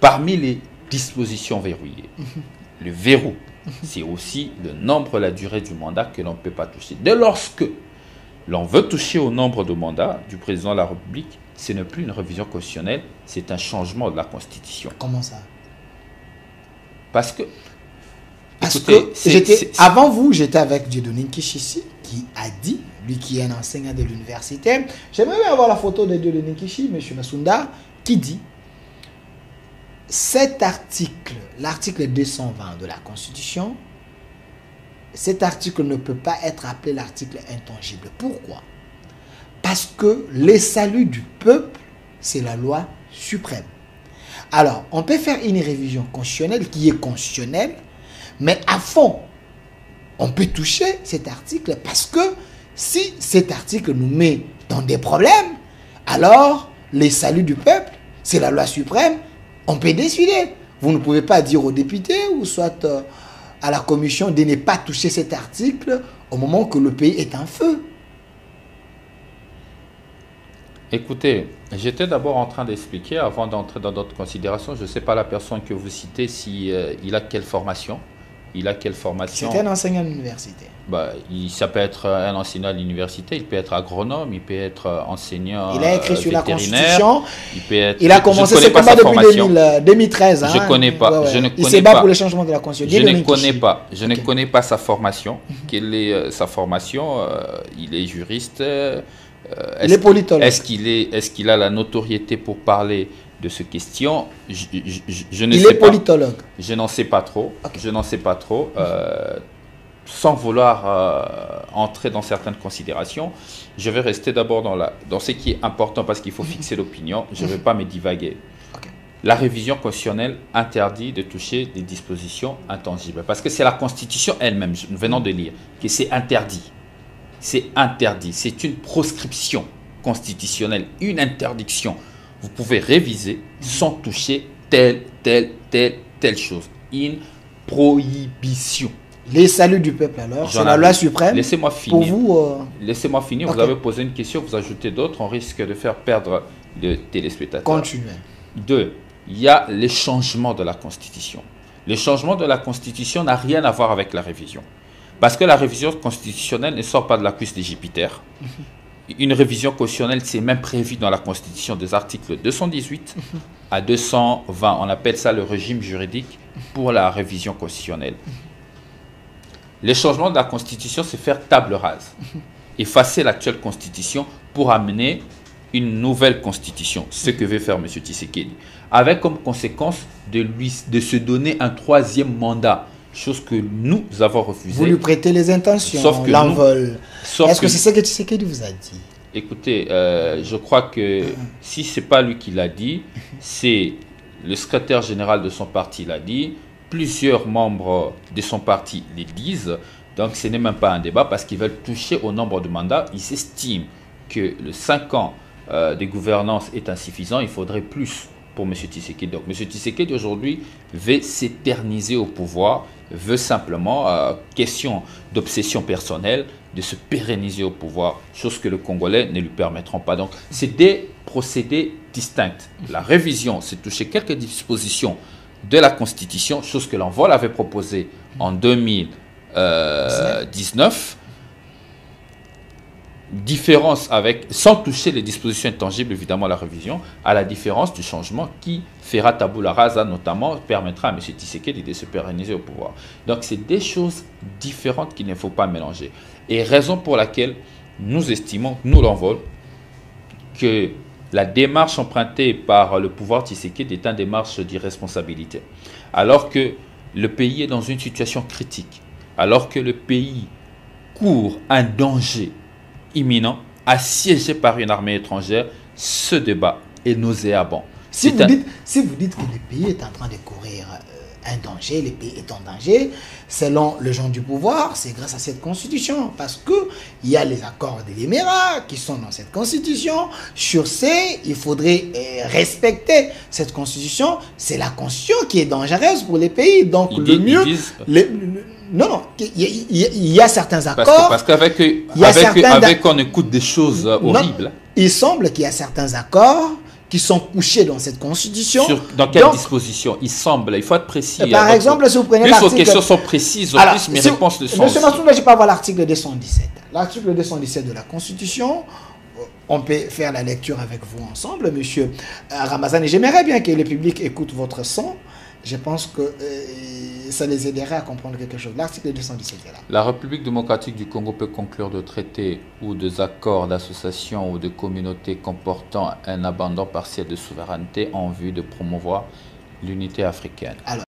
Parmi les dispositions verrouillées, le verrou, c'est aussi le nombre, la durée du mandat que l'on ne peut pas toucher. Dès lorsque l'on veut toucher au nombre de mandats du président de la République, ce n'est plus une révision constitutionnelle, c'est un changement de la Constitution. Comment ça? Parce que avant vous, j'étais avec Dieudonné Nkissi qui a dit, lui qui est un enseignant de l'université, j'aimerais bien avoir la photo de Dieudonné Nkissi, M. Massounda, qui dit cet article, l'article 220 de la Constitution, cet article ne peut pas être appelé l'article intangible. Pourquoi? Parce que le salut du peuple, c'est la loi suprême. Alors, on peut faire une révision constitutionnelle qui est constitutionnelle, mais à fond, on peut toucher cet article parce que si cet article nous met dans des problèmes, alors le salut du peuple, c'est la loi suprême, on peut décider. Vous ne pouvez pas dire aux députés ou soit à la commission de ne pas toucher cet article au moment que le pays est en feu. Écoutez, j'étais d'abord en train d'expliquer, avant d'entrer dans d'autres considérations, je ne sais pas la personne que vous citez, si, il a quelle formation. Il a quelle formation? C'est un enseignant à l'université. Ça peut être un enseignant à l'université, il peut être agronome, il peut être enseignant. Il a écrit sur la Constitution. Il a commencé ses combats depuis 2013. Je ne connais pas. Il se bat pour le changement de la Constitution. Je ne connais pas sa formation. Quelle est sa formation? Il est juriste. Il est politologue. Est-ce qu'il a la notoriété pour parler de ces questions? Je ne sais pas. Il est politologue. Je n'en sais pas trop. Okay. Je n'en sais pas trop. Sans vouloir entrer dans certaines considérations, je vais rester d'abord dans ce qui est important parce qu'il faut fixer l'opinion. Je ne vais pas me divaguer. Okay. La révision constitutionnelle interdit de toucher des dispositions intangibles parce que c'est la Constitution elle-même, nous venons de lire, que c'est interdit. C'est interdit. C'est une proscription constitutionnelle, une interdiction. Vous pouvez réviser sans toucher telle chose. Une prohibition. Les saluts du peuple alors, c'est la loi suprême. Laissez-moi finir. Pour vous, laissez-moi finir. Okay. Vous avez posé une question, vous ajoutez d'autres, on risque de faire perdre les téléspectateurs. Continuez. 2. Il y a les changements de la Constitution. Le changement de la Constitution n'a rien à voir avec la révision. Parce que la révision constitutionnelle ne sort pas de la cuisse de Jupiter. Une révision constitutionnelle, c'est même prévu dans la Constitution des articles 218 à 220. On appelle ça le régime juridique pour la révision constitutionnelle. Le changement de la Constitution, c'est faire table rase. Effacer l'actuelle Constitution pour amener une nouvelle Constitution. Ce que veut faire M. Tshisekedi. Avec comme conséquence de se donner un 3e mandat. Chose que nous avons refusé. Vous lui prêtez les intentions, l'envol. Est-ce que c'est ce que Tshisekedi vous a dit? Écoutez, je crois que si ce n'est pas lui qui l'a dit, c'est le secrétaire général de son parti l'a dit, plusieurs membres de son parti le disent, donc ce n'est même pas un débat parce qu'ils veulent toucher au nombre de mandats. Ils estiment que le 5 ans de gouvernance est insuffisant, il faudrait plus pour M. Tshisekedi. Donc M. Tshisekedi aujourd'hui veut s'éterniser au pouvoir, veut simplement, question d'obsession personnelle, de se pérenniser au pouvoir, chose que les Congolais ne lui permettront pas. Donc c'est des procédés distincts. La révision, c'est toucher quelques dispositions de la Constitution, chose que l'envol avait proposé en 2019. Différence avec, sans toucher les dispositions intangibles, évidemment la révision, à la différence du changement qui fera tabula rasa, notamment permettra à M. Tshisekedi de se pérenniser au pouvoir. Donc c'est des choses différentes qu'il ne faut pas mélanger. Et raison pour laquelle nous estimons, nous l'envol, que la démarche empruntée par le pouvoir Tshisekedi est une démarche d'irresponsabilité. Alors que le pays est dans une situation critique, alors que le pays court un danger imminent, assiégé par une armée étrangère, ce débat est nauséabond. Si vous dites que le pays est en train de courir un danger, le pays est en danger, selon le gens du pouvoir, c'est grâce à cette constitution. Parce qu'il y a les accords de l'Émirat qui sont dans cette constitution. Sur ces, il faudrait respecter cette constitution. C'est la constitution qui est dangereuse pour les pays. Donc le mieux... Non, il y a certains accords. Parce qu'avec on écoute des choses horribles. Il semble qu'il y a certains accords qui sont couchés dans cette constitution. Dans quelle Donc, disposition? Il semble, il faut être précis. par exemple, si vous prenez plus vos l'article... questions sont précises, Alors, plus mes si réponses le sont. Monsieur Massoula, je peux avoir l'article 217. L'article 217 de la Constitution, on peut faire la lecture avec vous ensemble, monsieur Ramazan, et j'aimerais bien que le public écoute votre son. Je pense que ça les aiderait à comprendre quelque chose. L'article 217 est là. La République démocratique du Congo peut conclure de traités ou des accords d'association ou de communauté comportant un abandon partiel de souveraineté en vue de promouvoir l'unité africaine. Alors,